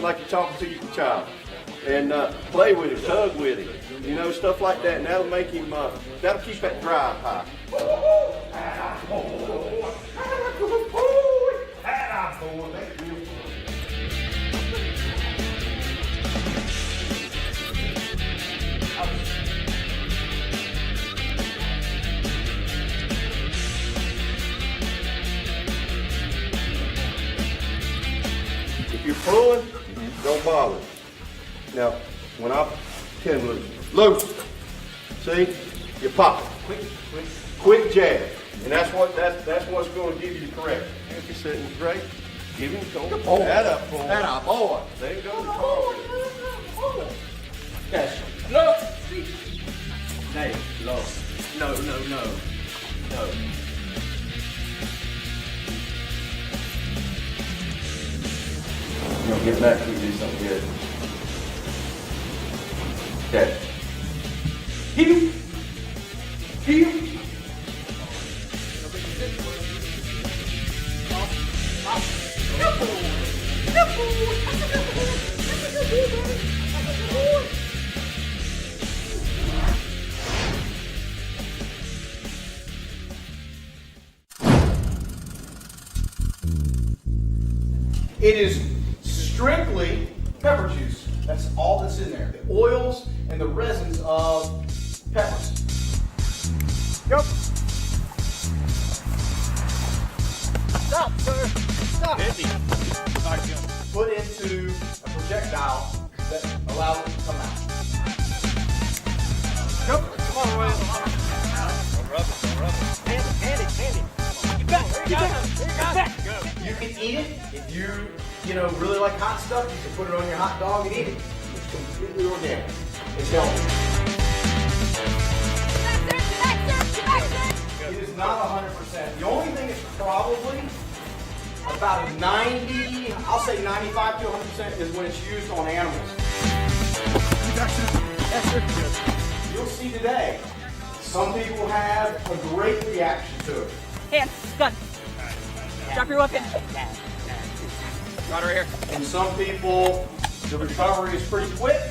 Like you're talking to your child, and play with him, tug with him, you know, stuff like that, and that'll make him, that'll keep that drive high. If you're pulling, don't bother. Now, when I pin him loose, see, you pop it. Quick jab, and that's what's going to give you the correct. If you're sitting straight, give him the toe. That up, boy. That up, boy. There you go. Yes. Look. Nay, low. No. You know, get back and do something good. Okay. Heel. It is strictly pepper juice. That's all that's in there. The oils and the resins of peppers. Go. Stop, sir. Stop. Put into a projectile that allows it to come out. Go. Come on, Will. Don't rub it. Hand it. Get back. Go. You can eat it if you really like hot stuff. You can put it on your hot dog and eat it. It's completely organic. It's healthy. It is not 100%. The only thing is probably about a 90, I'll say 95 to 100% is when it's used on animals. You'll see today, some people have a great reaction to it. Hands, gun. Drop your weapon. Right over here. And some people, the recovery is pretty quick,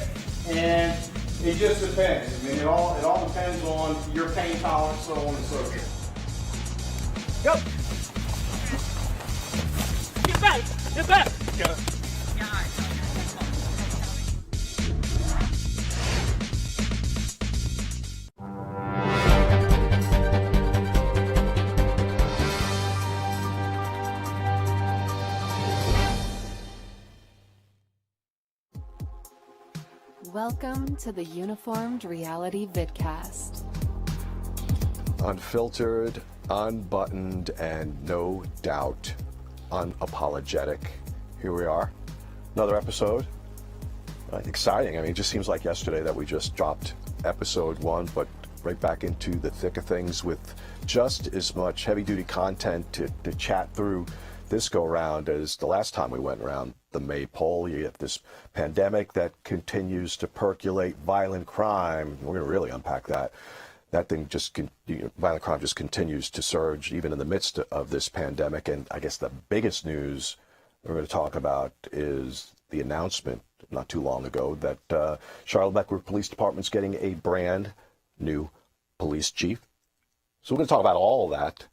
and it just depends. I mean, it all depends on your pain tolerance, so on and so forth. Go. Get back. Go. Welcome to the Uniformed Reality Vidcast. Unfiltered, unbuttoned, and no doubt unapologetic. Here we are, another episode. Exciting. I mean, it just seems like yesterday that we just dropped episode 1, but right back into the thick of things with just as much heavy-duty content to chat through this go-around as the last time we went around the maypole. You have this pandemic that continues to percolate, violent crime. We're going to really unpack that. That thing violent crime just continues to surge even in the midst of this pandemic. And I guess the biggest news we're going to talk about is the announcement not too long ago that Charlotte Police Department's getting a brand new police chief. So we're going to talk about all of that.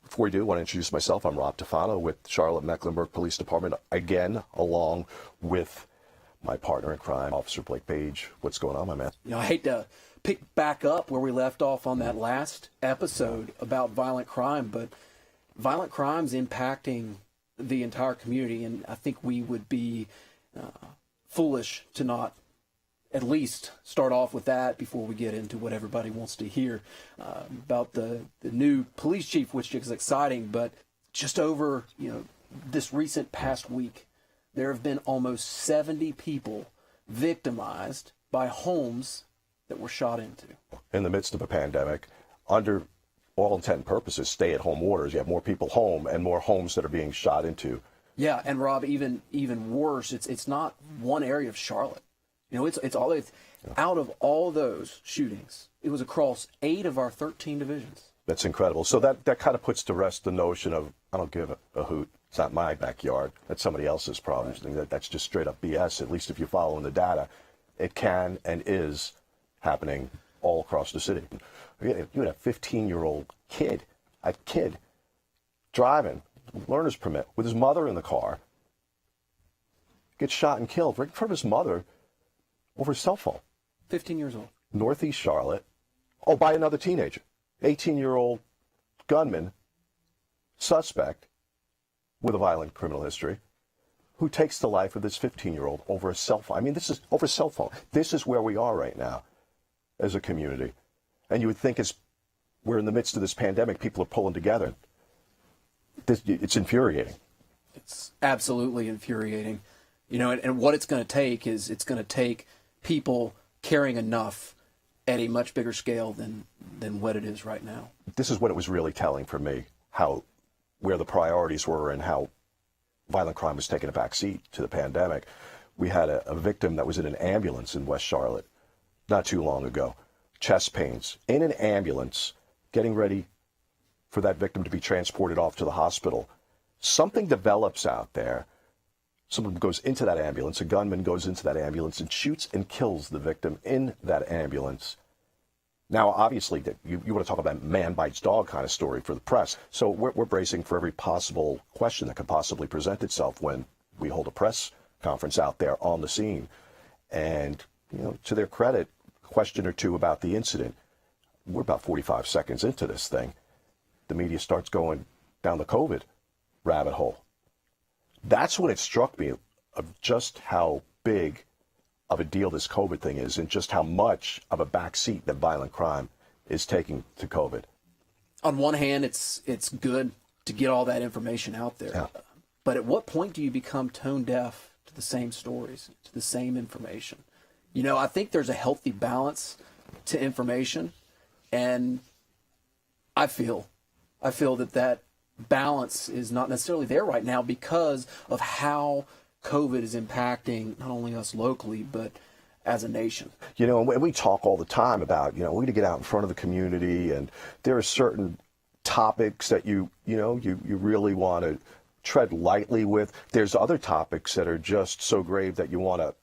Before we do, I want to introduce myself. I'm Rob Tafano with Charlotte-Mecklenburg Police Department, again, along with my partner in crime, Officer Blake Page. What's going on, my man? I hate to pick back up where we left off on that last episode about violent crime, but violent crime's impacting the entire community, and I think we would be foolish to not at least start off with that before we get into what everybody wants to hear about the new police chief, which is exciting. But just over this recent past week, there have been almost 70 people victimized by homes that were shot into. In the midst of a pandemic, under all intent and purposes, stay-at-home orders, you have more people home and more homes that are being shot into. Yeah, and Rob, even worse, it's not one area of Charlotte. It's out of all those shootings, it was across 8 of our 13 divisions. That's incredible. So that kind of puts to rest the notion of, I don't give a hoot. It's not my backyard. That's somebody else's problem. Right. That's just straight up BS, at least if you're following the data. It can and is happening all across the city. You had a 15-year-old kid, driving, learner's permit, with his mother in the car, gets shot and killed right in front of his mother over his cell phone. 15 years old. Northeast Charlotte. Oh, by another teenager. 18-year-old gunman, suspect with a violent criminal history, who takes the life of this 15-year-old over a cell phone. I mean, this is over a cell phone. This is where we are right now as a community. And you would think as we're in the midst of this pandemic, people are pulling together. It's infuriating. It's absolutely infuriating. And what it's going to take is it's going to take people caring enough at a much bigger scale than what it is right now. This is what it was really telling for me, where the priorities were and how violent crime was taking a back seat to the pandemic. We had a victim that was in an ambulance in West Charlotte not too long ago, chest pains, in an ambulance, getting ready for that victim to be transported off to the hospital. Something develops out there. Someone goes into that ambulance, a gunman goes into that ambulance and shoots and kills the victim in that ambulance. Now, obviously, you want to talk about man bites dog kind of story for the press. So we're bracing for every possible question that could possibly present itself when we hold a press conference out there on the scene. And, to their credit, a question or two about the incident. We're about 45 seconds into this thing. The media starts going down the COVID rabbit hole. That's when it struck me of just how big of a deal this COVID thing is and just how much of a backseat that violent crime is taking to COVID. On one hand, it's good to get all that information out there. Yeah. But at what point do you become tone deaf to the same stories, to the same information? I think there's a healthy balance to information, and I feel that balance is not necessarily there right now because of how COVID is impacting not only us locally, but as a nation. And we talk all the time about, we need to get out in front of the community, and there are certain topics that you really want to tread lightly with. There's other topics that are just so grave that you want to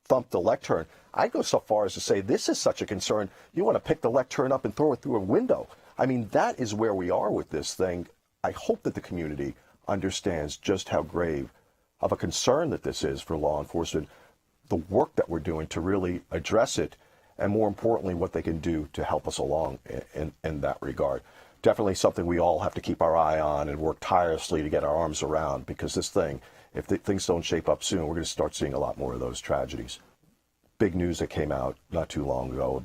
thump the lectern. I go so far as to say this is such a concern, you want to pick the lectern up and throw it through a window. I mean, that is where we are with this thing. I hope that the community understands just how grave of a concern that this is for law enforcement, the work that we're doing to really address it, and more importantly, what they can do to help us along in that regard. Definitely something we all have to keep our eye on and work tirelessly to get our arms around, because this thing, if things don't shape up soon, we're going to start seeing a lot more of those tragedies. Big news that came out not too long ago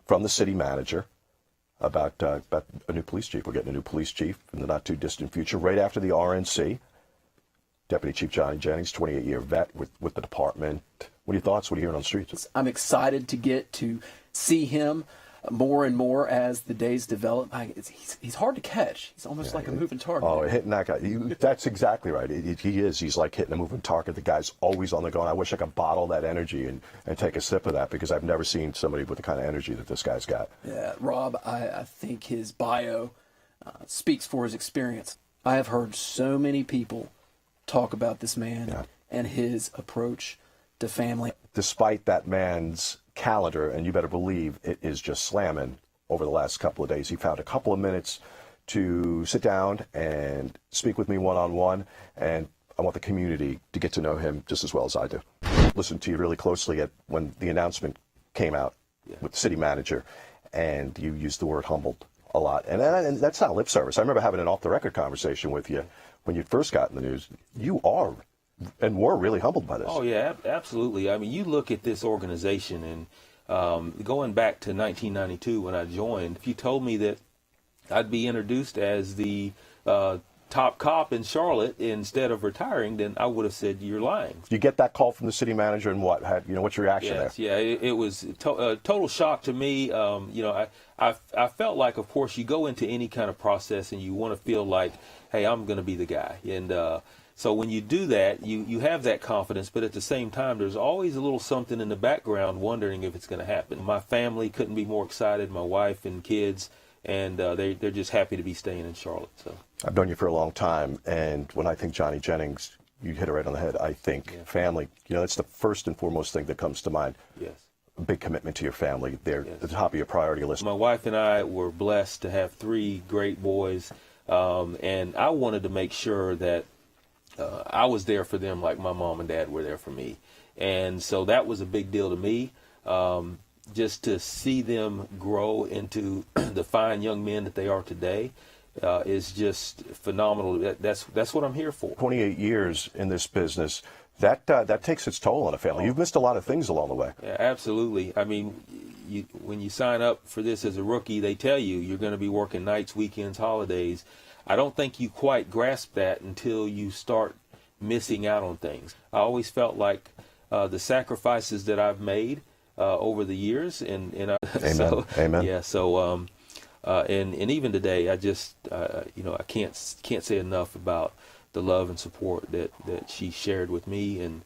from the city manager about a new police chief. We're getting a new police chief in the not too distant future, right after the RNC. Deputy Chief Johnny Jennings, 28-year vet with the department. What are your thoughts? What are you hearing on the streets? I'm excited to get to see him more and more as the days develop. He's hard to catch. He's almost like a moving target. Oh, hitting that guy. That's exactly right. He is. He's like hitting a moving target. The guy's always on the go. And I wish I could bottle that energy and take a sip of that, because I've never seen somebody with the kind of energy that this guy's got. Yeah, Rob, I think his bio speaks for his experience. I have heard so many people talk about this man and his approach to family. Despite that man's calendar, and you better believe it is just slamming over the last couple of days, he found a couple of minutes to sit down and speak with me one-on-one, and I want the community to get to know him just as well as I do. Listen to you really closely when the announcement came out with the city manager, and you used the word humbled a lot, and that's not lip service. I remember having an off-the-record conversation with you when you first got in the news. You are and were really humbled by this. Oh, yeah, absolutely. I mean, you look at this organization, and going back to 1992 when I joined, if you told me that I'd be introduced as the top cop in Charlotte instead of retiring, then I would have said you're lying. You get that call from the city manager, and what's your reaction there? Yeah, it was a total shock to me. I felt like, of course, you go into any kind of process and you want to feel like, hey, I'm going to be the guy. And So when you do that, you have that confidence, but at the same time, there's always a little something in the background wondering if it's going to happen. My family couldn't be more excited, my wife and kids, and they're just happy to be staying in Charlotte. So I've known you for a long time, and when I think Johnny Jennings, you hit it right on the head. I think family, that's the first and foremost thing that comes to mind. Yes. A big commitment to your family. They're at the top of your priority list. My wife and I were blessed to have 3 great boys, and I wanted to make sure that I was there for them like my mom and dad were there for me. And so that was a big deal to me. Just to see them grow into the fine young men that they are today is just phenomenal. That's what I'm here for. 28 years in this business, that takes its toll on a family. You've missed a lot of things along the way. Yeah, absolutely. I mean, when you sign up for this as a rookie, they tell you you're going to be working nights, weekends, holidays. I don't think you quite grasp that until you start missing out on things. I always felt like the sacrifices that I've made over the years, and Amen. So, Amen. Yeah. So and even today, I just I can't say enough about the love and support that she shared with me, and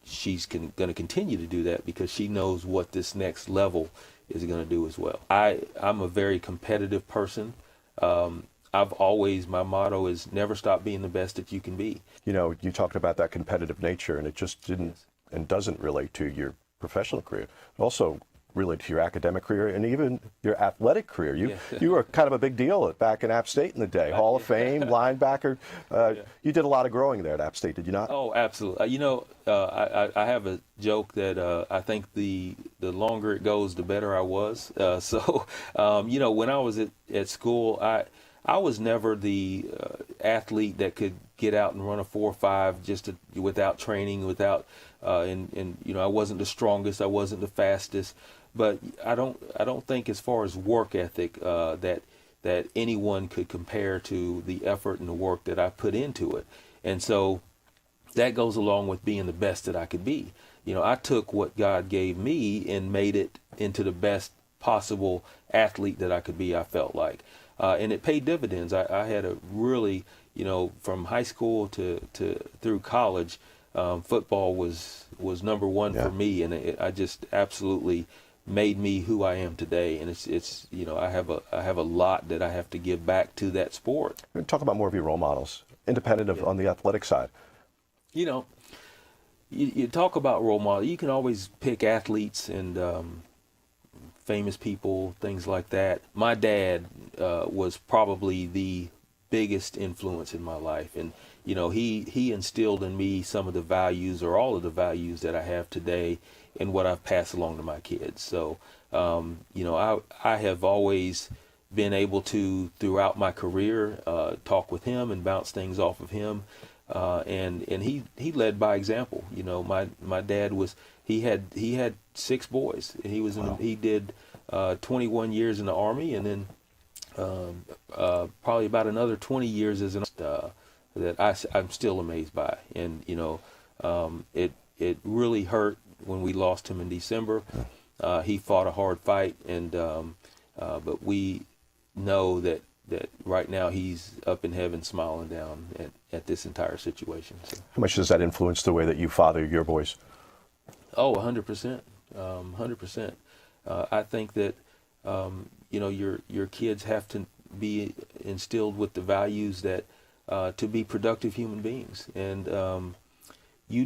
she's going to continue to do that because she knows what this next level is going to do as well. I'm a very competitive person. My motto is never stop being the best that you can be. You talked about that competitive nature, and it just didn't and doesn't relate to your professional career. It also relate to your academic career and even your athletic career. You were kind of a big deal back in App State in the day. Hall of Fame, linebacker. You did a lot of growing there at App State, did you not? Oh, absolutely. I have a joke that I think the longer it goes, the better I was. When I was at school, I was never the athlete that could get out and run a 4.5 without training, I wasn't the strongest, I wasn't the fastest, but I don't think as far as work ethic that anyone could compare to the effort and the work that I put into it. And so that goes along with being the best that I could be. I took what God gave me and made it into the best possible athlete that I could be, I felt like. And it paid dividends. I had a really, from high school to through college, football was number one for me, and I just absolutely made me who I am today. And it's I have a lot that I have to give back to that sport. Talk about more of your role models, independent of on the athletic side. You talk about role models. You can always pick athletes and famous people, things like that. My dad was probably the biggest influence in my life, and he instilled in me some of the values, or all of the values, that I have today and what I've passed along to my kids. So I have always been able to, throughout my career, talk with him and bounce things off of him, and he led by example. My dad he had 6 boys, and he did 21 years in the Army, and then probably about another 20 years as that I'm still amazed by. And it really hurt when we lost him in December. He fought a hard fight, and but we know that right now he's up in heaven smiling down at this entire situation. So. How much does that influence the way that you father your boys? Oh, 100%. 100%. I think that your kids have to be instilled with the values that to be productive human beings, and you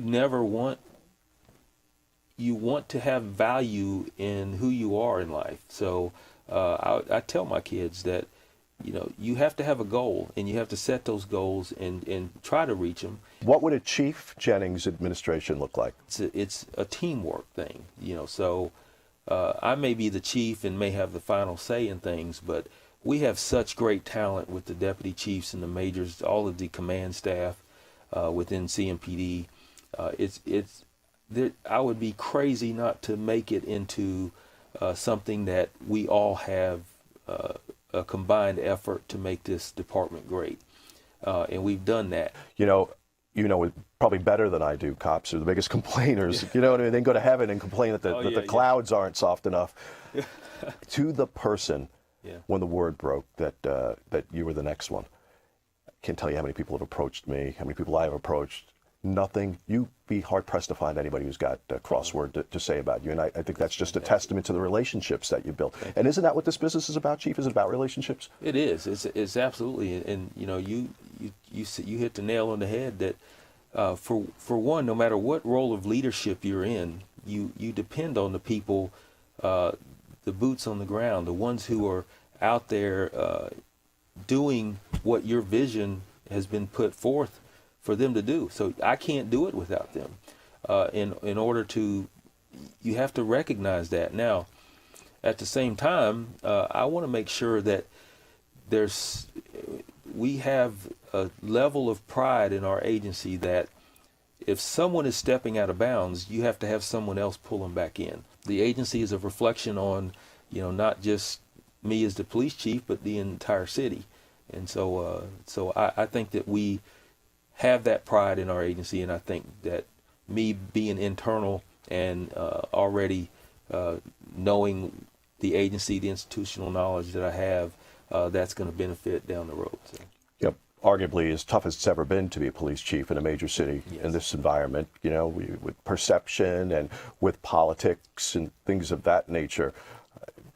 want to have value in who you are in life. So I tell my kids that you have to have a goal, and you have to set those goals and try to reach them. What would a Chief Jennings administration look like? It's a teamwork thing, so I may be the chief and may have the final say in things, but we have such great talent with the deputy chiefs and the majors, all of the command staff within CMPD. I would be crazy not to make it into something that we all have a combined effort to make this department great, and we've done that. You know probably better than I do. Cops are the biggest complainers. You know what I mean? They can go to heaven and complain that the clouds aren't soft enough. To the person, when the word broke that you were the next one, can't tell you how many people have approached me, how many people I have approached. Nothing. You'd be hard pressed to find anybody who's got a crossword to say about you. And I think that's just a testament to the relationships that you built. And isn't that what this business is about, Chief? Is it about relationships? It is. It's absolutely. And you know, you hit the nail on the head that for one, no matter what role of leadership you're in, you depend on the people, the boots on the ground, the ones who are out there doing what your vision has been put forth for them to do. So I can't do it without them. In order to, you have to recognize that. Now, at the same time, I want to make sure that we have a level of pride in our agency that if someone is stepping out of bounds, you have to have someone else pull them back in. The agency is a reflection on, you know, not just me as the police chief, but the entire city. And so I think that we have that pride in our agency, and I think that me being internal and already knowing the agency, the institutional knowledge that I have, that's going to benefit down the road. So. Yep. Arguably as tough as it's ever been to be a police chief in a major city in this environment, you know, with perception and with politics and things of that nature.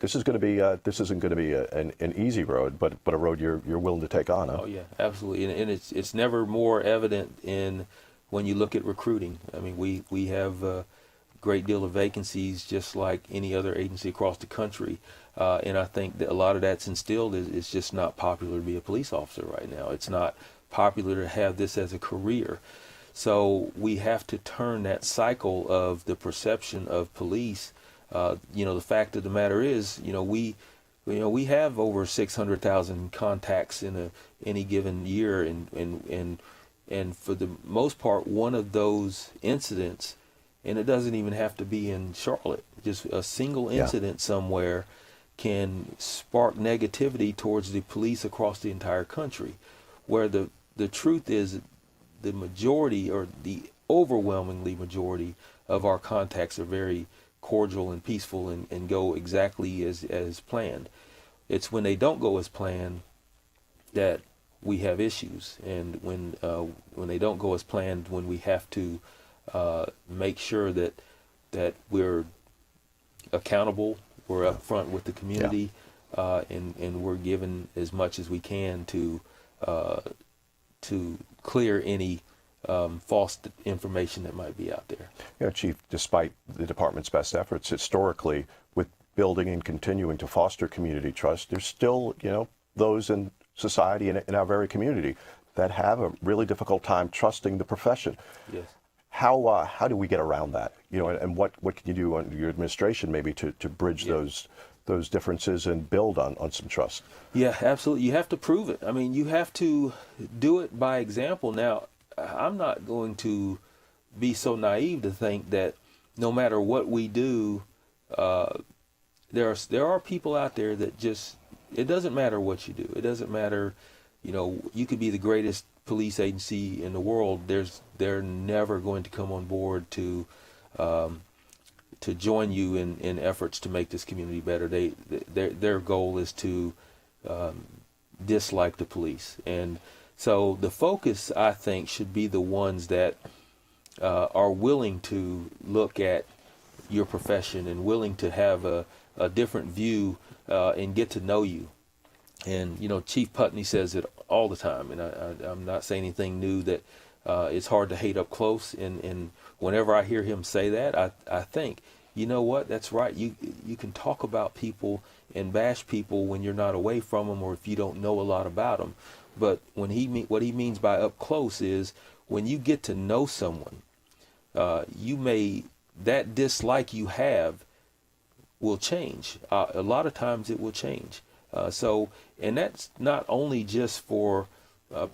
This isn't going to be an easy road, but a road you're willing to take on. Huh? Oh yeah, absolutely, and it's never more evident when you look at recruiting. I mean, we have a great deal of vacancies, just like any other agency across the country, and I think that a lot of that's instilled. It's just not popular to be a police officer right now. It's not popular to have this as a career, so we have to turn that cycle of the perception of police. You know, the fact of the matter is, we have over 600,000 contacts in any given year, and for the most part, one of those incidents, and it doesn't even have to be in Charlotte, just a single incident somewhere can spark negativity towards the police across the entire country, where the truth is the majority, or the overwhelmingly majority of our contacts are very cordial and peaceful and go exactly as planned. It's when they don't go as planned that we have issues, and when they don't go as planned, when we have to make sure that we're accountable, we're upfront with the community, and we're given as much as we can to clear any false information that might be out there. You know, Chief, despite the department's best efforts historically with building and continuing to foster community trust, there's still, those in society and in our very community that have a really difficult time trusting the profession. Yes. How do we get around that? And what can you do under your administration maybe to bridge those differences and build on some trust? Yeah, absolutely. You have to prove it. I mean, you have to do it by example. Now, I'm not going to be so naive to think that no matter what we do, there are people out there that just, it doesn't matter what you do. It doesn't matter, you could be the greatest police agency in the world. They're never going to come on board to join you in efforts to make this community better. Their goal is to dislike the police. And so the focus, I think, should be the ones that are willing to look at your profession and willing to have a different view and get to know you. And, Chief Putney says it all the time, and I'm not saying anything new, that it's hard to hate up close. And whenever I hear him say that, I think, you know what, that's right. You can talk about people and bash people when you're not away from them or if you don't know a lot about them. But what he means by up close is when you get to know someone, that dislike you have will change. A lot of times it will change. And that's not only just for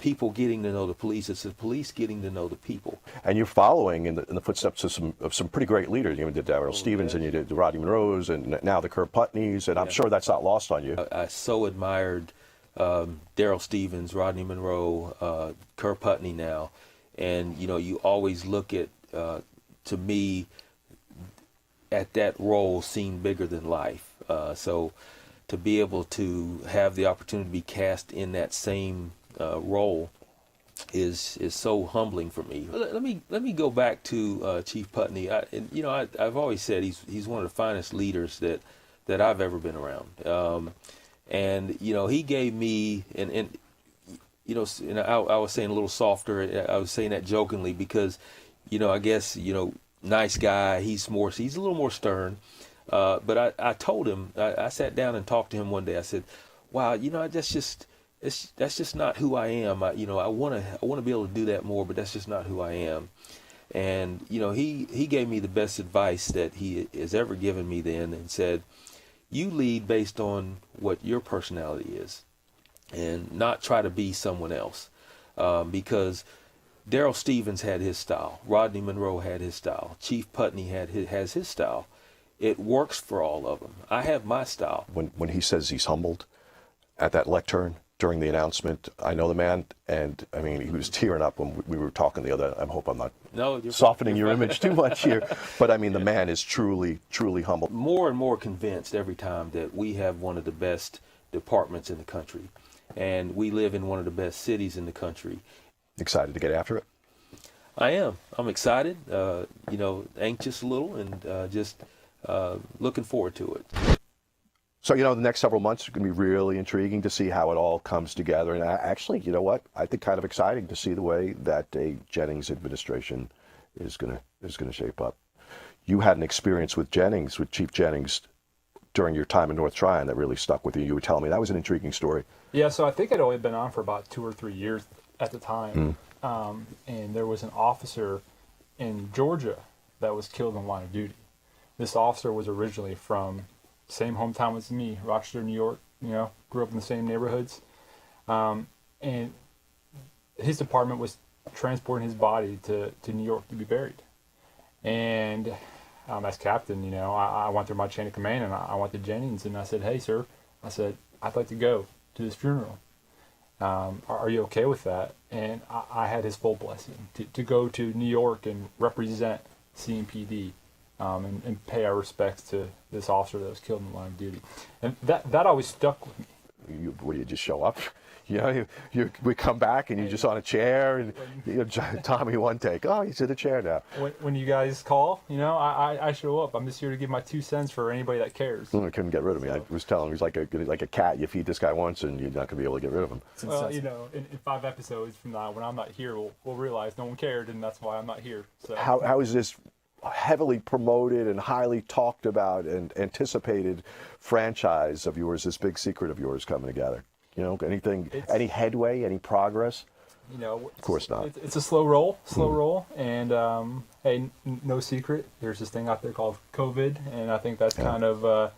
people getting to know the police; it's the police getting to know the people. And you're following in the footsteps of some pretty great leaders. You did Daryl Stevens, and you did the Rodney Monroes, and now the Kerr Putneys, and I'm sure that's not lost on you. I so admired Daryl Stevens, Rodney Monroe, Kerr Putney now, and you always look at, to me, at that role seemed bigger than life. So to be able to have the opportunity to be cast in that same role is so humbling for me. Let me go back to Chief Putney. I've always said he's one of the finest leaders that I've ever been around. And he gave me and I was saying a little softer. I was saying that jokingly because I guess nice guy. He's a little more stern. But I told him, I sat down and talked to him one day. I said, wow, that's just not who I am. I want to be able to do that more, but that's just not who I am. And he gave me the best advice that he has ever given me then, and said, you lead based on what your personality is, and not try to be someone else, because Darrell Stevens had his style, Rodney Monroe had his style, Chief Putney has his style. It works for all of them. I have my style. When he says he's humbled at that lectern during the announcement, I know the man, and I mean, he was tearing up when we were talking the other. I hope I'm not softening your image too much here, but I mean, the man is truly, truly humble. More and more convinced every time that we have one of the best departments in the country, and we live in one of the best cities in the country. Excited to get after it? I am. I'm excited, anxious a little, and just looking forward to it. So, the next several months are going to be really intriguing to see how it all comes together. And actually, you know what? I think kind of exciting to see the way that a Jennings administration is going to shape up. You had an experience with Chief Jennings, during your time in North Tryon that really stuck with you. You were telling me that was an intriguing story. Yeah, so I think I'd only been on for about 2 or 3 years at the time. And there was an officer in Georgia that was killed in the line of duty. This officer was originally from same hometown as me, Rochester, New York, grew up in the same neighborhoods. And his department was transporting his body to New York to be buried. And as captain, I went through my chain of command, and I went to Jennings, and I said, hey, sir, I'd like to go to this funeral. Are you okay with that? And I had his full blessing to go to New York and represent CMPD. And pay our respects to this officer that was killed in the line of duty. And that always stuck with me. What do you just show up? We come back and you're just on a chair, and Tommy one take. Oh, he's in the chair now. When you guys call, I show up. I'm just here to give my 2 cents for anybody that cares. I couldn't get rid of me. I was telling him he's like a cat. You feed this guy once, and you're not going to be able to get rid of him. Well, in 5 episodes from now, when I'm not here, we'll realize no one cared, and that's why I'm not here. So how is this heavily promoted and highly talked about and anticipated franchise of yours, this big secret of yours, coming together? Any headway, any progress? Of course not. It's a slow roll, and hey, no secret, there's this thing out there called COVID, and I think that's kind of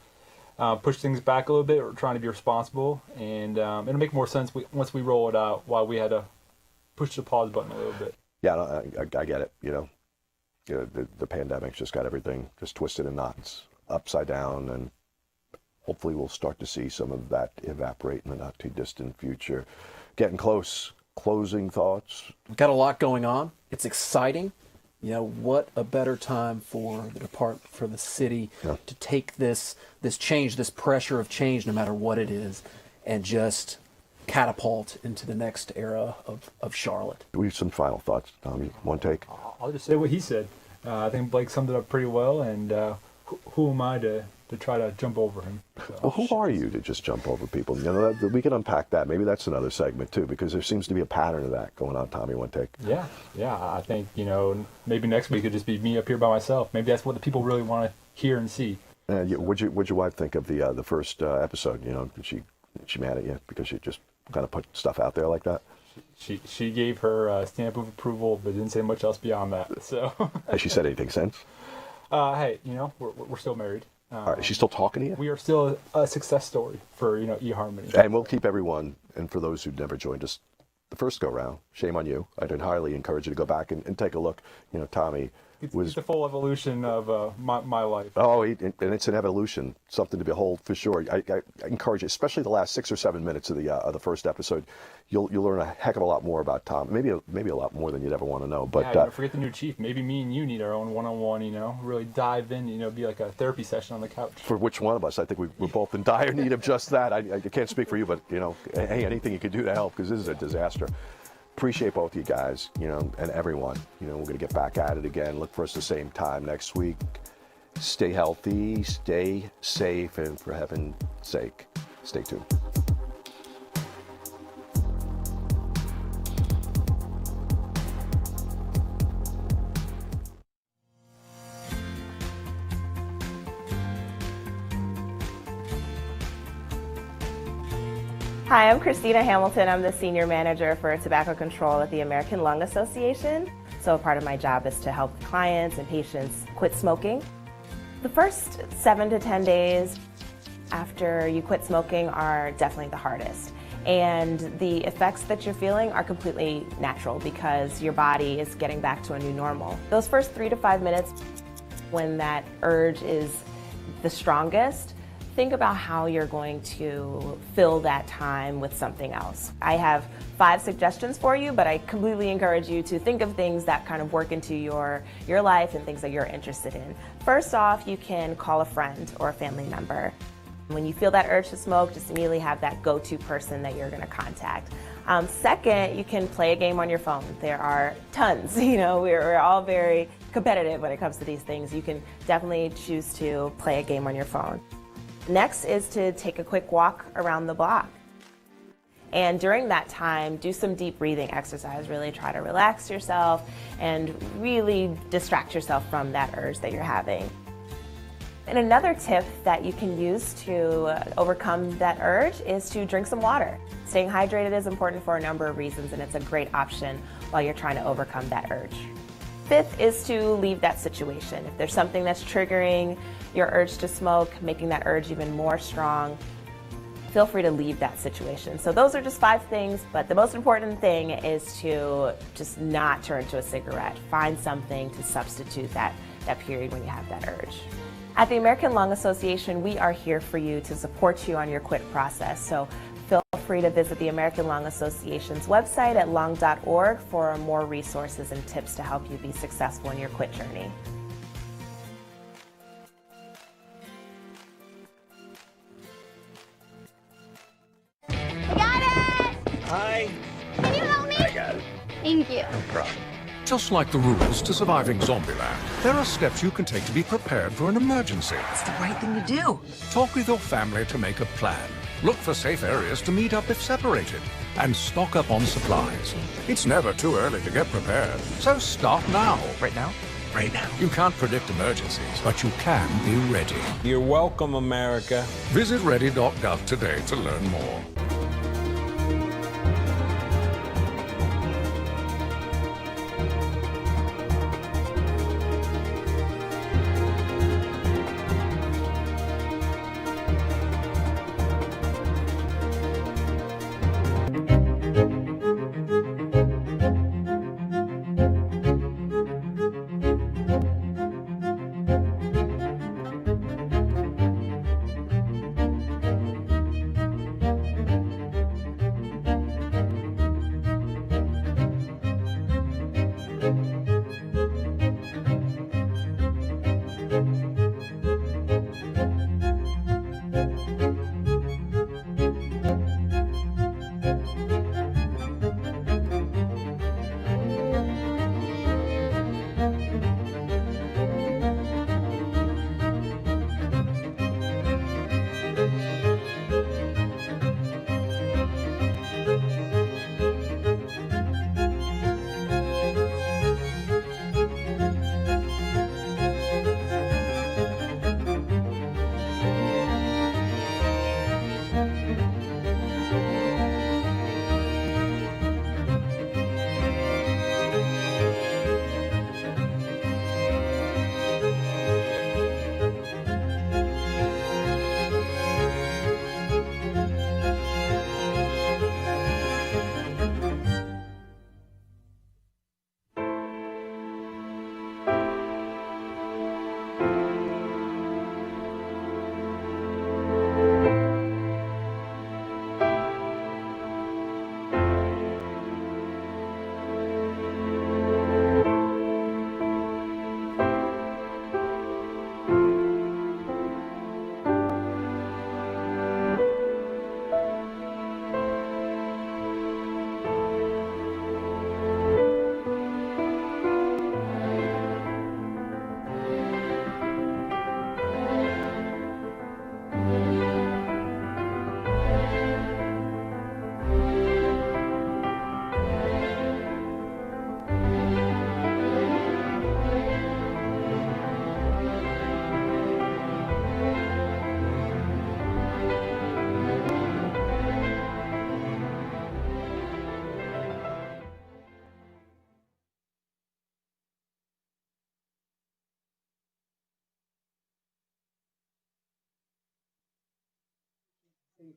pushed things back a little bit. We're trying to be responsible, and it'll make more sense once we roll it out, while we had to push the pause button a little bit. Yeah, no, I get it, the pandemic's just got everything just twisted in knots, upside down, and hopefully we'll start to see some of that evaporate in the not too distant future. Getting close. Closing thoughts? We've got a lot going on. It's exciting. What a better time for the department, for the city, to take this change, this pressure of change, no matter what it is, and just catapult into the next era of Charlotte. We have some final thoughts, Tommy. One take. I'll just say what he said. I think Blake summed it up pretty well, and who am I to try to jump over him? So. Well, who are you to just jump over people? We can unpack that. Maybe that's another segment too, because there seems to be a pattern of that going on. Tommy, one take. Yeah. I think maybe next week could just be me up here by myself. Maybe that's what the people really want to hear and see. What'd your wife think of the first episode? Did she mad at you because you just kind of put stuff out there like that? She gave her stamp of approval, but didn't say much else beyond that. So has she said anything since? Hey, we're still married. All right, is she still talking to you? We are still a success story for eHarmony. And we'll keep everyone, and for those who've never joined us, the first go round, shame on you. I'd highly encourage you to go back and take a look. Tommy It's the full evolution of my life. Oh, and it's an evolution, something to behold for sure. I encourage you, especially the last 6 or 7 minutes of the first episode. You'll learn a heck of a lot more about Tom. Maybe a lot more than you'd ever want to know. But don't forget the new chief. Maybe me and you need our own one-on-one. Really dive in. Be like a therapy session on the couch. For which one of us? I think we're both in dire need of just that. I can't speak for you, but hey, anything you can do to help, because this is a disaster. appreciate both of you guys, and everyone. We're going to get back at it again. Look for us the same time next week. Stay healthy, stay safe, and for heaven's sake, stay tuned. Hi, I'm Christina Hamilton. I'm the Senior Manager for Tobacco Control at the American Lung Association. So part of my job is to help clients and patients quit smoking. The first 7 to 10 days after you quit smoking are definitely the hardest. And the effects that you're feeling are completely natural because your body is getting back to a new normal. Those first 3 to 5 minutes when that urge is the strongest, think about how you're going to fill that time with something else. I have 5 suggestions for you, but I completely encourage you to think of things that kind of work into your life and things that you're interested in. First off, you can call a friend or a family member. When you feel that urge to smoke, just immediately have that go-to person that you're going to contact. Second, you can play a game on your phone. There are tons, we're all very competitive when it comes to these things. You can definitely choose to play a game on your phone. Next is to take a quick walk around the block. And during that time, do some deep breathing exercise. Really try to relax yourself and really distract yourself from that urge that you're having. And another tip that you can use to overcome that urge is to drink some water. Staying hydrated is important for a number of reasons, and it's a great option while you're trying to overcome that urge. Fifth is to leave that situation. If there's something that's triggering your urge to smoke, making that urge even more strong, feel free to leave that situation. So those are just 5 things, but the most important thing is to just not turn to a cigarette. Find something to substitute that period when you have that urge. At the American Lung Association, we are here for you to support you on your quit process. So feel free to visit the American Lung Association's website at lung.org for more resources and tips to help you be successful in your quit journey. I got it! Hi. Can you help me? I got it. Thank you. Just like the rules to surviving Zombieland, there are steps you can take to be prepared for an emergency. It's the right thing to do. Talk with your family to make a plan. Look for safe areas to meet up if separated. And stock up on supplies. It's never too early to get prepared, so start now. Right now? Right now. You can't predict emergencies, but you can be ready. You're welcome, America. Visit ready.gov today to learn more.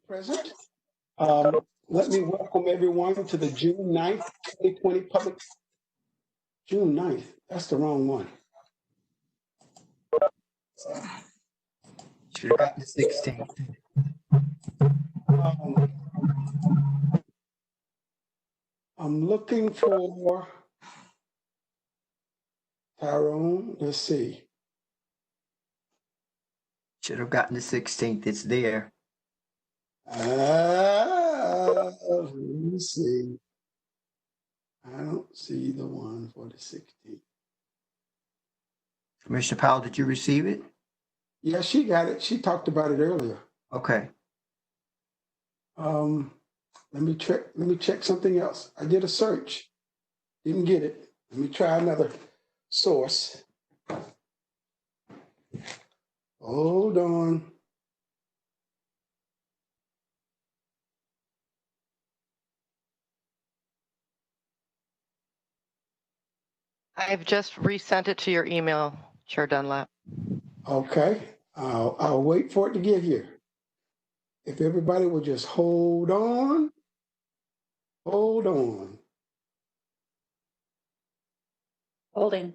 Present. Let me welcome everyone to the June 9th, 2020 public. June 9th, that's the wrong one. Should have gotten the 16th. I'm looking for Tyrone. Let's see. Should have gotten the 16th. It's there. Let me see. I don't see the one for the 16th. Commissioner Powell, did you receive it? Yeah, she got it. She talked about it earlier. Okay. Let me check something else. I did a search. Didn't get it. Let me try another source. Hold on. I've just resent it to your email, Chair Dunlap. Okay. I'll wait for it to get here. If everybody will just hold on. Hold on. Holding.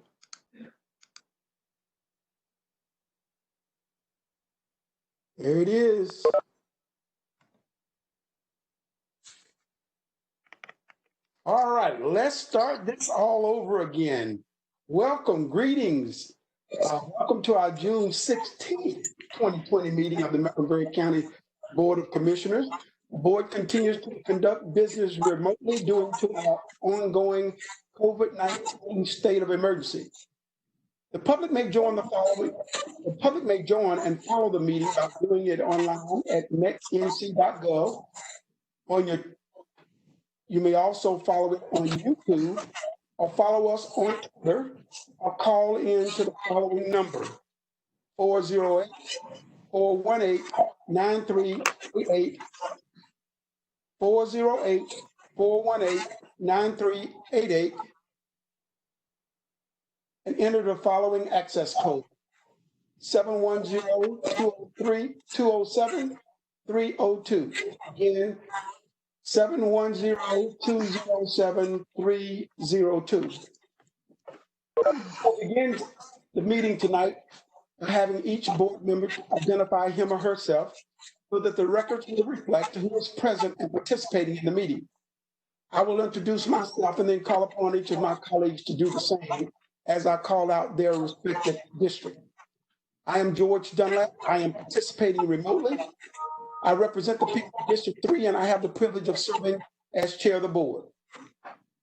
There it is. All right, let's start this all over again. Welcome, greetings. Welcome to our June 16th, 2020 meeting of the Mecklenburg County Board of Commissioners. The board continues to conduct business remotely due to our ongoing COVID-19 state of emergency. The public may join and follow the meeting by doing it online at mexnc.gov. You may also follow it on YouTube or follow us on Twitter or call in to the following number, 408-418-9388, 408-418-9388, and enter the following access code, 710-203-207-302. Again, 710-207-302. We'll begin the meeting tonight by having each board member identify him or herself so that the records will reflect who is present and participating in the meeting. I will introduce myself and then call upon each of my colleagues to do the same as I call out their respective district. I am George Dunlap. I am participating remotely. I represent the people of District 3, and I have the privilege of serving as chair of the board.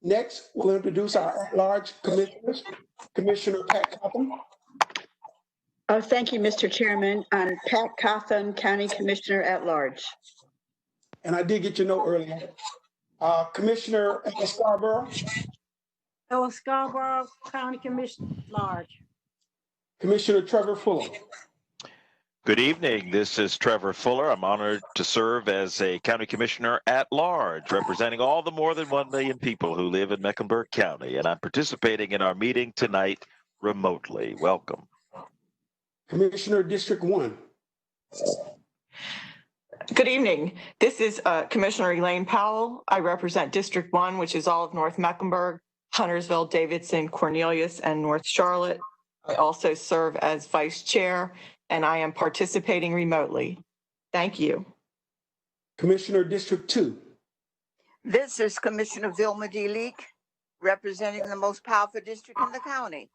Next, we'll introduce our at-large commissioners. Commissioner Pat Cotham. Thank you, Mr. Chairman. I'm Pat Cotham, County Commissioner at Large. And I did get your note earlier. Commissioner Ella Scarborough. Ella Scarborough, County Commissioner at Large. Commissioner Trevor Fuller. Good evening. This is Trevor Fuller. I'm honored to serve as a county commissioner at large, representing all the more than 1 million people who live in Mecklenburg County, and I'm participating in our meeting tonight remotely. Welcome. Commissioner District 1. Good evening. This is Commissioner Elaine Powell. I represent District 1, which is all of North Mecklenburg, Huntersville, Davidson, Cornelius, and North Charlotte. I also serve as vice chair, and I am participating remotely. Thank you. Commissioner District 2. This is Commissioner Vilma D. Leek, representing the most powerful district in the county.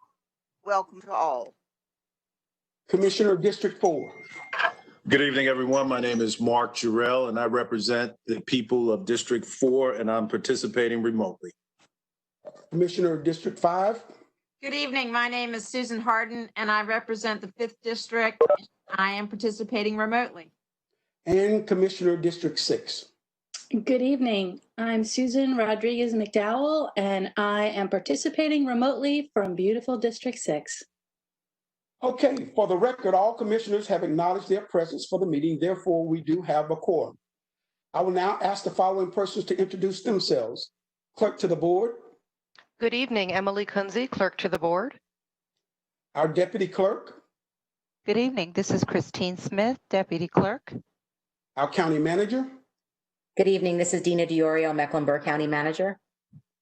Welcome to all. Commissioner District 4. Good evening, everyone. My name is Mark Jarrell, and I represent the people of District 4, and I'm participating remotely. Commissioner District 5. Good evening. My name is Susan Harden, and I represent the 5th District. I am participating remotely. And Commissioner District 6. Good evening. I'm Susan Rodriguez McDowell, and I am participating remotely from beautiful District 6. Okay, for the record, all commissioners have acknowledged their presence for the meeting. Therefore, we do have a quorum. I will now ask the following persons to introduce themselves. Clerk to the board. Good evening, Emily Kunze, clerk to the board. Our deputy clerk. Good evening. This is Christine Smith, deputy clerk. our county manager, Good evening. This is Dina DiOrio, Mecklenburg County Manager.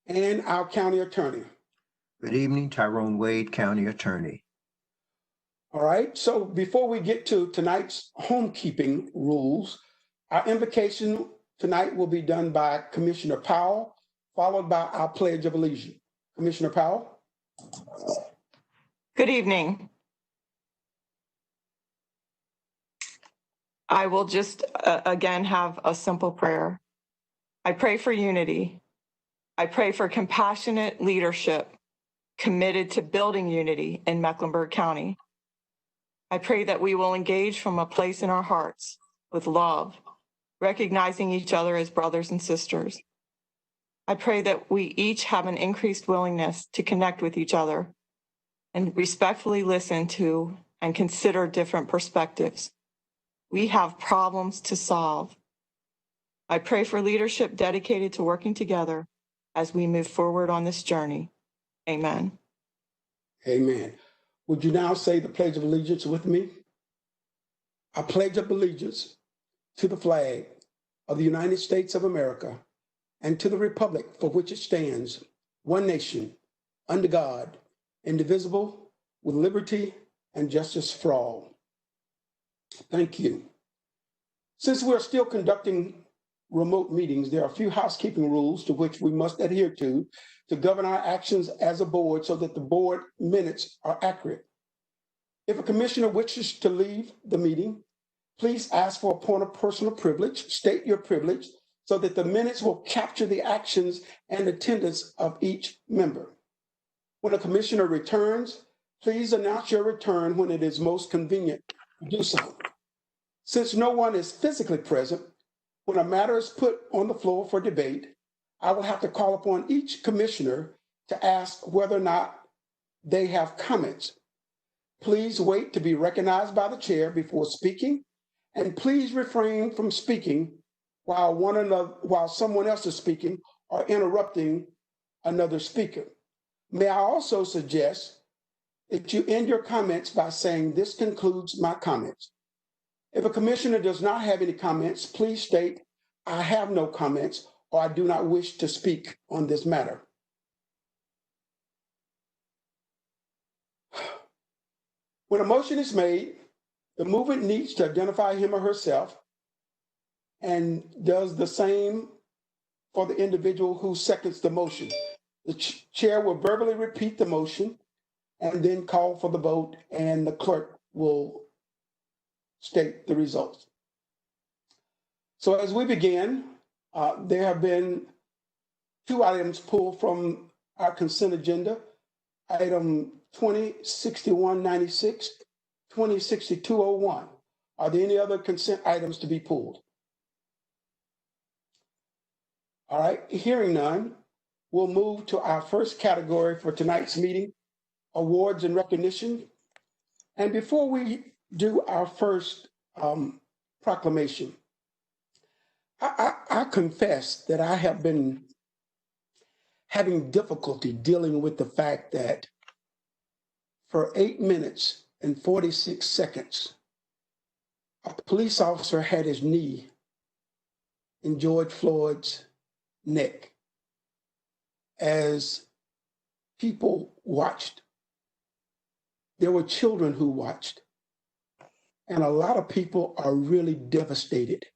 and our county attorney. Good evening, Tyrone Wade, County Attorney. All right, so before we get to tonight's homekeeping rules, our invocation tonight will be done by Commissioner Powell, followed by our Pledge of Allegiance. Commissioner Powell. Good evening. I will just again have a simple prayer. I pray for unity. I pray for compassionate leadership committed to building unity in Mecklenburg County. I pray that we will engage from a place in our hearts with love, recognizing each other as brothers and sisters. I pray that we each have an increased willingness to connect with each other and respectfully listen to and consider different perspectives. We have problems to solve. I pray for leadership dedicated to working together as we move forward on this journey. Amen. Amen. Would you now say the Pledge of Allegiance with me? I pledge of allegiance to the flag of the United States of America and to the republic for which it stands, one nation, under God, indivisible, with liberty and justice for all. Thank you. Since we're still conducting remote meetings, there are a few housekeeping rules to which we must adhere to govern our actions as a board so that the board minutes are accurate. If a commissioner wishes to leave the meeting, please ask for a point of personal privilege, state your privilege so that the minutes will capture the actions and attendance of each member. When a commissioner returns, please announce your return when it is most convenient to do so. Since no one is physically present, when a matter is put on the floor for debate, I will have to call upon each commissioner to ask whether or not they have comments. Please wait to be recognized by the chair before speaking, and please refrain from speaking while someone else is speaking or interrupting another speaker. May I also suggest that you end your comments by saying, "This concludes my comments." If a commissioner does not have any comments, please state, "I have no comments," or "I do not wish to speak on this matter." When a motion is made, the movement needs to identify him or herself and does the same for the individual who seconds the motion. The chair will verbally repeat the motion and then call for the vote, and the clerk will state the results. So as we begin, there have been two items pulled from our consent agenda. Item 206196, 206201. Are there any other consent items to be pulled? All right, hearing none, we'll move to our first category for tonight's meeting, awards and recognition. And before we do our first proclamation, I confess that I have been having difficulty dealing with the fact that for 8 minutes and 46 seconds, a police officer had his knee in George Floyd's neck as people watched. There were children who watched, and a lot of people are really devastated.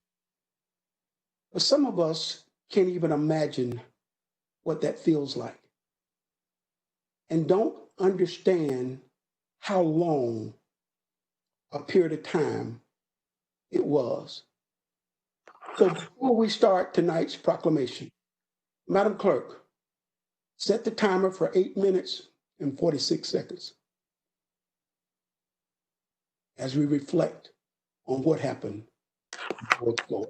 But some of us can't even imagine what that feels like and don't understand how long a period of time it was. So before we start tonight's proclamation, Madam Clerk, set the timer for 8 minutes and 46 seconds as we reflect on what happened on George Floyd.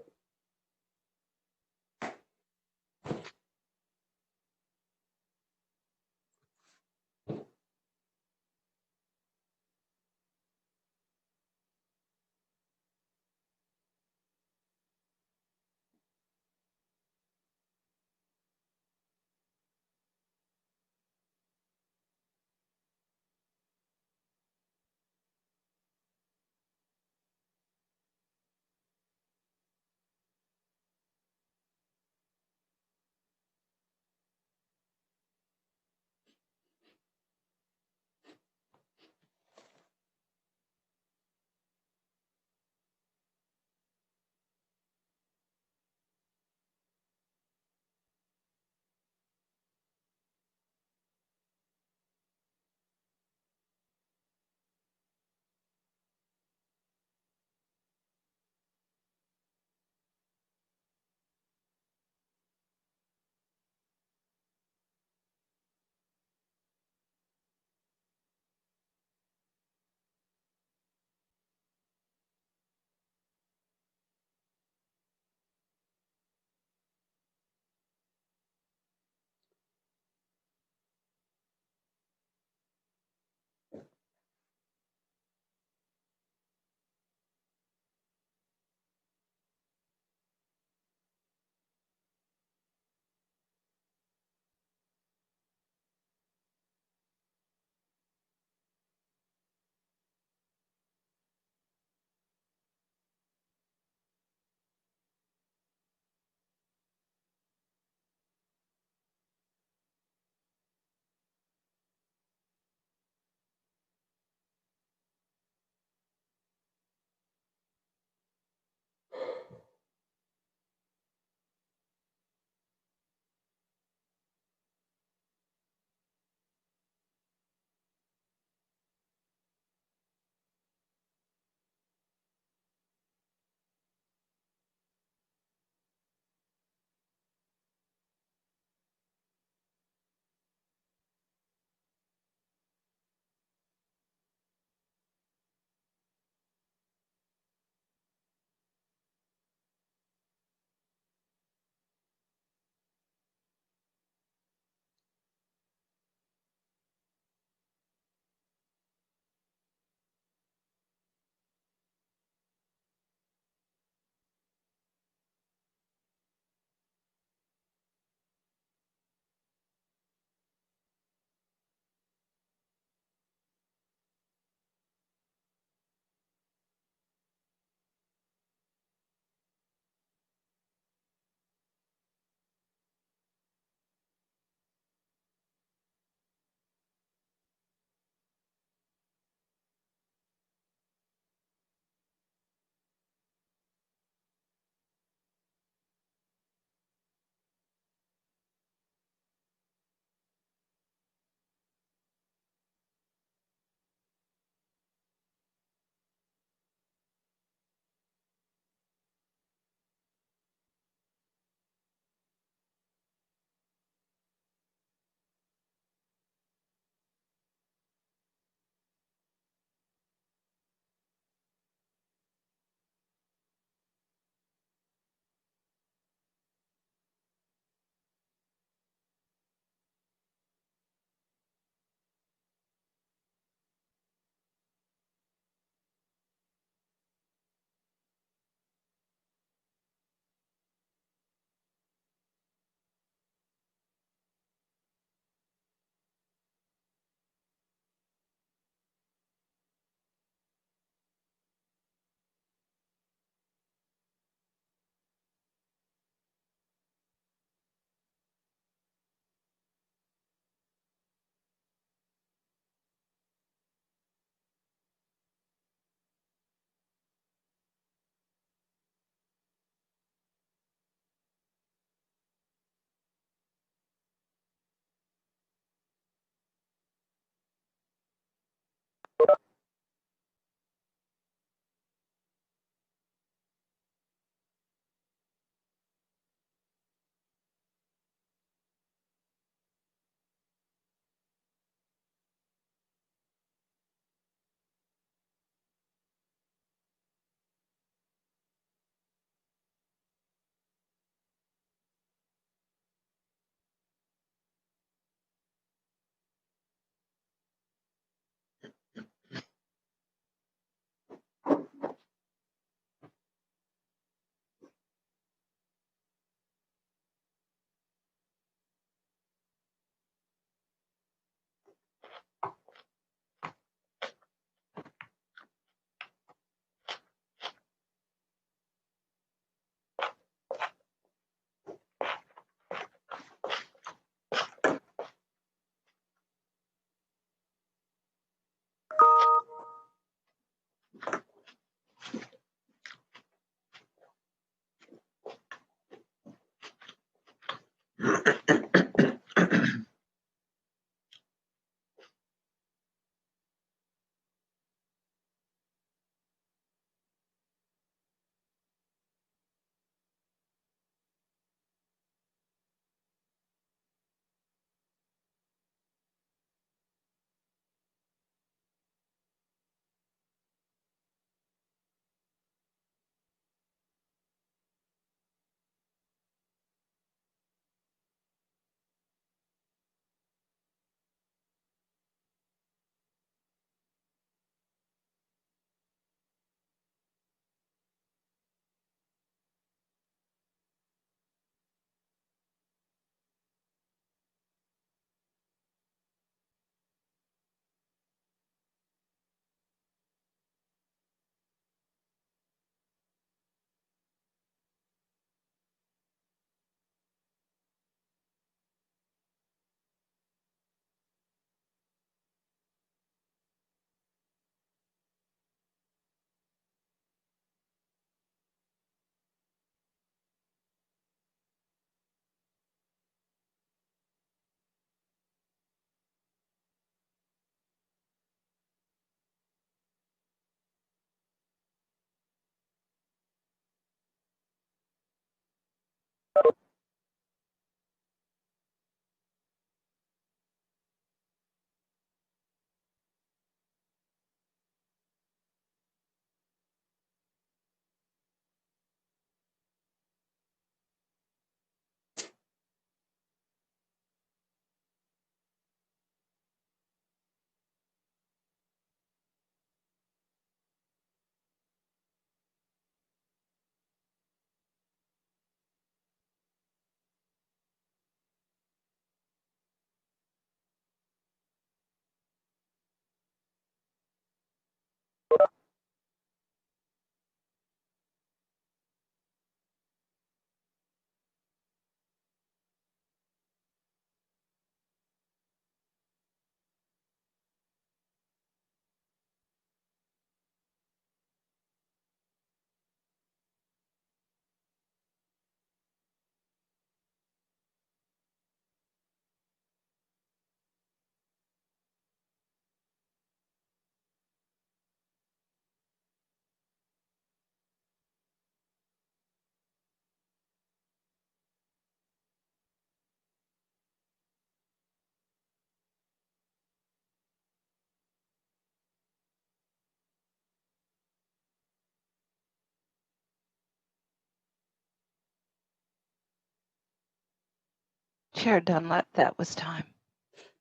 Chair Dunlap, that was time.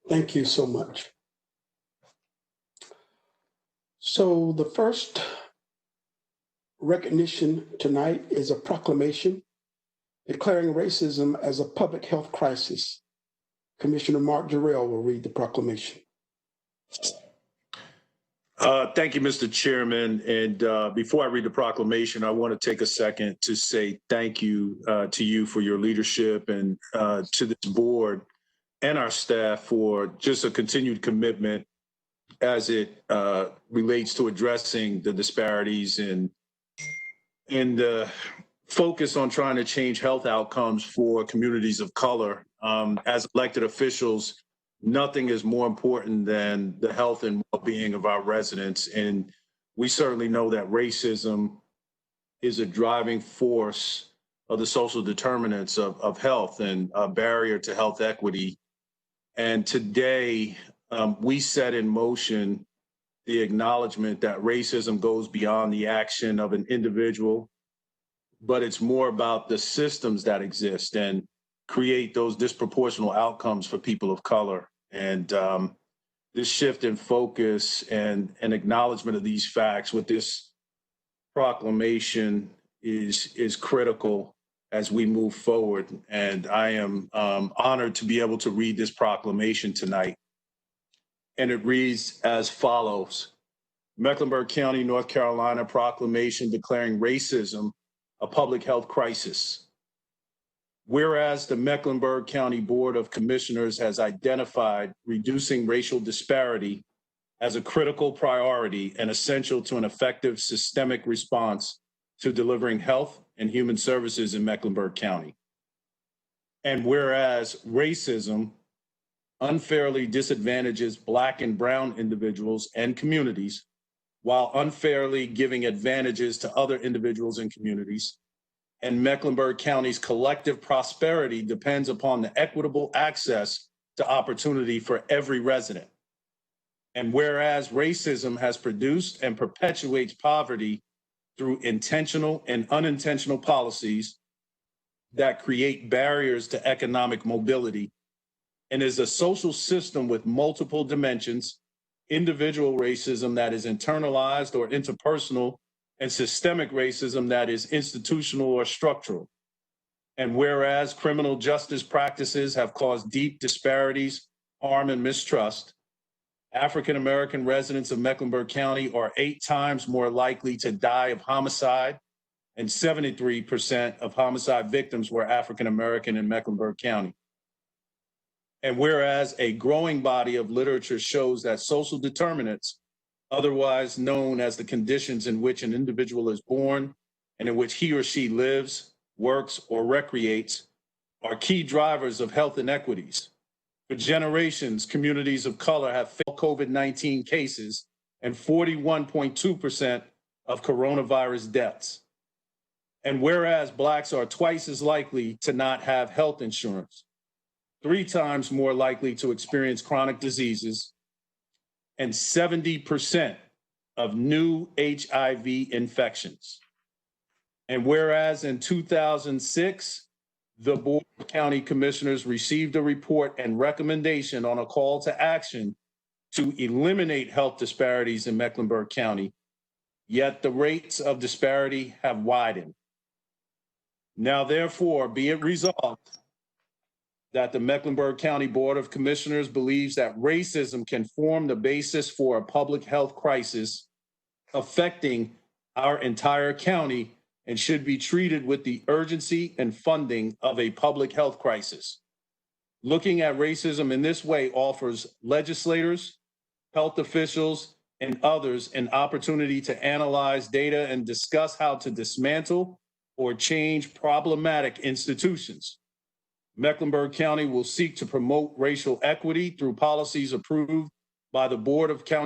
Thank you so much. So the first recognition tonight is a proclamation declaring racism as a public health crisis. Commissioner Mark Jarrell will read the proclamation. Thank you, Mr. Chairman. And before I read the proclamation, I want to take a second to say thank you to you for your leadership and to this board and our staff for just a continued commitment as it relates to addressing the disparities and focus on trying to change health outcomes for communities of color. As elected officials, nothing is more important than the health and well-being of our residents. And we certainly know that racism is a driving force of the social determinants of health and a barrier to health equity. And today, we set in motion the acknowledgement that racism goes beyond the action of an individual, but it's more about the systems that exist and create those disproportionate outcomes for people of color. And this shift in focus and an acknowledgement of these facts with this proclamation is critical as we move forward. And I am honored to be able to read this proclamation tonight. And it reads as follows: Mecklenburg County, North Carolina proclamation declaring racism a public health crisis. Whereas the Mecklenburg County Board of Commissioners has identified reducing racial disparity as a critical priority and essential to an effective systemic response to delivering health and human services in Mecklenburg County. And whereas racism unfairly disadvantages Black and Brown individuals and communities while unfairly giving advantages to other individuals and communities, and Mecklenburg County's collective prosperity depends upon the equitable access to opportunity for every resident. And whereas racism has produced and perpetuates poverty through intentional and unintentional policies that create barriers to economic mobility and is a social system with multiple dimensions, individual racism that is internalized or interpersonal, and systemic racism that is institutional or structural. And whereas criminal justice practices have caused deep disparities, harm, and mistrust, African-American residents of Mecklenburg County are 8 times more likely to die of homicide, and 73% of homicide victims were African-American in Mecklenburg County. And whereas a growing body of literature shows that social determinants, otherwise known as the conditions in which an individual is born and in which he or she lives, works, or recreates, are key drivers of health inequities. For generations, communities of color have failed COVID-19 cases and 41.2% of coronavirus deaths. And whereas Blacks are twice as likely to not have health insurance, 3 times more likely to experience chronic diseases, and 70% of new HIV infections. And whereas in 2006, the Board of County Commissioners received a report and recommendation on a call to action to eliminate health disparities in Mecklenburg County, yet the rates of disparity have widened. Now, therefore, be it resolved that the Mecklenburg County Board of Commissioners believes that racism can form the basis for a public health crisis affecting our entire county and should be treated with the urgency and funding of a public health crisis. Looking at racism in this way offers legislators, health officials, and others an opportunity to analyze data and discuss how to dismantle or change problematic institutions. Mecklenburg County will seek to promote racial equity through policies approved by the Board of County